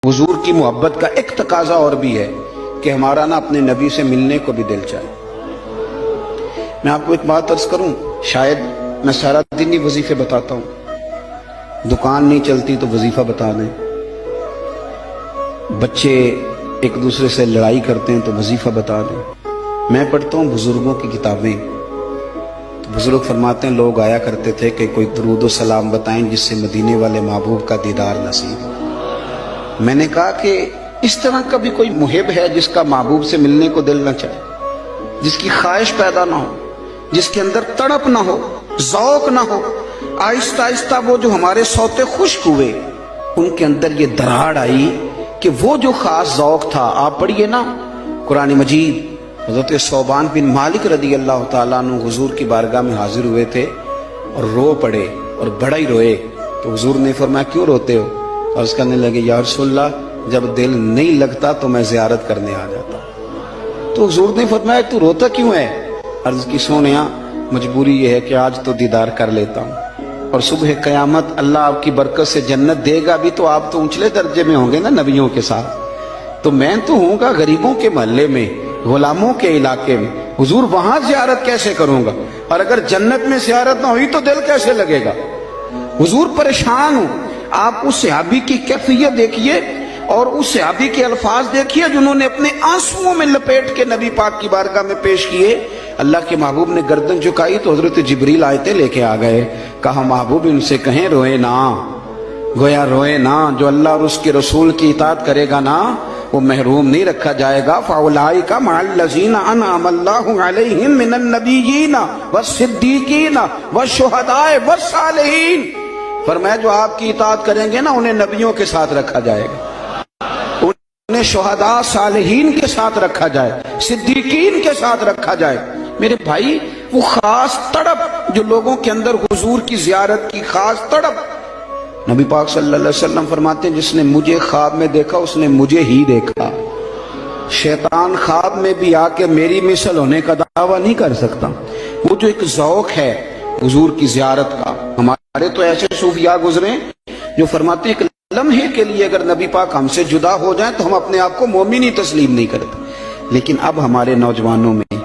हुजूर की मोहब्बत का एक तकाजा और भी है कि हमारा ना अपने नबी से मिलने को भी दिल चाहे। मैं आपको एक बात अर्ज करूं, शायद मैं सारा दिन ही वजीफे बताता हूं, दुकान नहीं चलती तो वजीफा बता दें, बच्चे एक दूसरे से लड़ाई करते हैं तो वजीफा बता दें। मैं पढ़ता हूं बुजुर्गों की किताबें, तो बुजुर्ग फरमाते हैं लोग आया करते थे कि कोई दरूद व सलाम बताएं जिससे मदीने वाले महबूब का दीदार नसीब हो। मैंने कहा कि इस तरह का भी कोई मुहिब है जिसका महबूब से मिलने को दिल न चाहे, जिसकी ख्वाहिश पैदा ना हो, जिसके अंदर तड़प ना हो, ज़ौक ना हो। आहिस्ता आहिस्ता वो जो हमारे सौते खुश्क हुए उनके अंदर ये दरार आई कि वो जो खास ज़ौक था, आप पढ़िए ना कुरान मजीद, हज़रत सौबान बिन मालिक रदी अल्लाह ताला अन्हु हुजूर की बारगाह में हाजिर हुए थे और रो पड़े और बड़ा ही रोए। तो हुजूर ने फरमाया क्यों रोते हो? और उसका कहने लगे या रसूलल्लाह, जब दिल नहीं लगता तो मैं ज़ियारत करने आ जाता। तो हुजूर ने फरमाया तू रोता क्यों है? अर्ज की सोनिया, मजबूरी ये है कि आज तो दीदार कर लेता हूँ और सुबह क़यामत अल्लाह आपकी बरकत से जन्नत देगा भी तो आप तो ऊंचले दर्जे में होंगे ना नबियों के साथ, तो मैं तो होऊंगा गरीबों के महल्ले में, गुलामों के इलाके में। हुजूर वहां ज़ियारत कैसे करूंगा? और अगर जन्नत में ज़ियारत ना हुई तो दिल कैसे लगेगा? हुजूर परेशान हूं। आप उस सहाबी की कैफियत देखिए और उस सहाबी के अल्फाज देखिए जिन्होंने अपने आंसुओं में लपेट के नबी पाक की बारगाह में पेश किए। अल्लाह के महबूब ने गर्दन झुकाई तो हजरत जिब्रील आयते लेके आ गए। कहा महबूब इनसे कहें रोए ना, गोया रोए ना, जो अल्लाह और उसके रसूल की इताअत करेगा ना वो महरूम नहीं रखा जाएगा। फाउलाइका मअल्लज़ीना अनअम अल्लाहु अलैहिम मिनन नबिय्यीना वस्सिद्दीकीना वशुहदाए वस्सालिहीन। फरमाया जो आपकी इताअत करेंगे ना उन्हें नबियों के साथ रखा जाएगा, उन्हें शुहदा सालिहीन के साथ रखा जाए, सिद्दीकीन के साथ रखा जाए। मेरे भाई वो खास तड़प जो लोगों के अंदर हुजूर की जियारत की खास तड़प, नबी पाक सल्लल्लाहु अलैहि वसल्लम फरमाते हैं जिसने मुझे ख्वाब में देखा उसने मुझे ही देखा। शैतान ख्वाब में भी आके मेरी मिसल होने का दावा नहीं कर सकता। वो जो एक ज़ौक है हुजूर की जियारत का, हमारे तो ऐसे सूफिया गुजरे जो फरमाते हैं कि लम्हे के लिए अगर नबी पाक हमसे जुदा हो जाए तो हम अपने आप को मोमिन ही तस्लीम नहीं करते। लेकिन अब हमारे नौजवानों में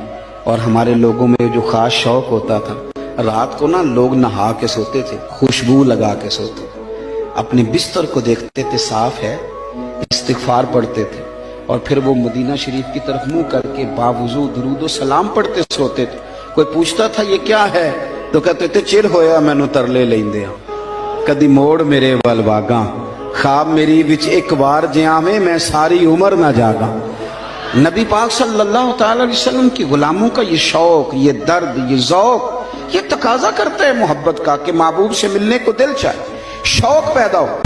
और हमारे लोगों में जो खास शौक होता था, रात को ना लोग नहा के सोते थे, खुशबू लगा के सोते थे, अपने बिस्तर को देखते थे साफ है, इस्तिगफार पढ़ते थे और फिर वो मदीना शरीफ की तरफ मुंह करके बावुजू दुरूद व सलाम पढ़ते सोते थे। कोई पूछता था ये क्या है तो कहते थे चिर होया मैनू तरले लेंदे आ, कदी मोड़ मेरे वल वागा, ख्वाब मेरी विच एक बार जियावे मैं सारी उम्र ना जागा। नबी पाक सल्लल्लाहु अलैहि वसल्लम की गुलामों का ये शौक, ये दर्द, ये ज़ौक, ये तकाजा करता है मोहब्बत का कि महबूब से मिलने को दिल चाहे, शौक पैदा हो।